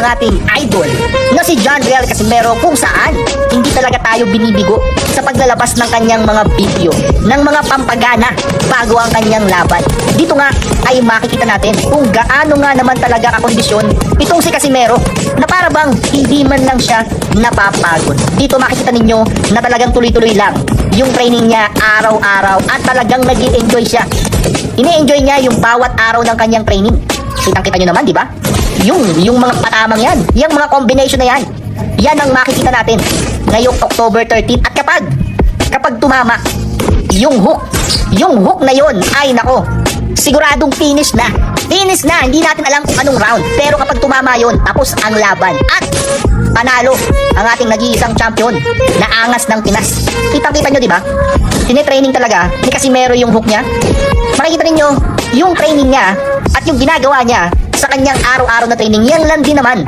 ang ating idol na si John Real Casimero, kung saan hindi talaga tayo binibigo sa paglalabas ng kanyang mga video ng mga pampagana bago ang kanyang laban. Dito nga ay makikita natin kung gaano nga naman talaga kakondisyon itong si Casimero na para bang hindi man lang siya napapagod. Dito makikita ninyo na talagang tuloy-tuloy lang yung training niya araw-araw at talagang nag-i-enjoy siya. Ini-enjoy niya yung bawat araw ng kanyang training. Kitang-kita nyo naman, di ba? Yung mga patamang yan, yung mga combination na yan, yan ang makikita natin ngayong October 13. At kapag tumama, yung hook na yon ay nako, siguradong finish na. Finish na, hindi natin alam kung anong round. Pero kapag tumama yon, tapos ang laban. At panalo ang ating nag-iisang champion na angas ng Pinas. Kitang-kita nyo, di ba? Tine-training talaga ni Casimero yung hook niya. Makikita ninyo yung training niya at yung ginagawa niya sa kanyang araw-araw na training. Yan lang din naman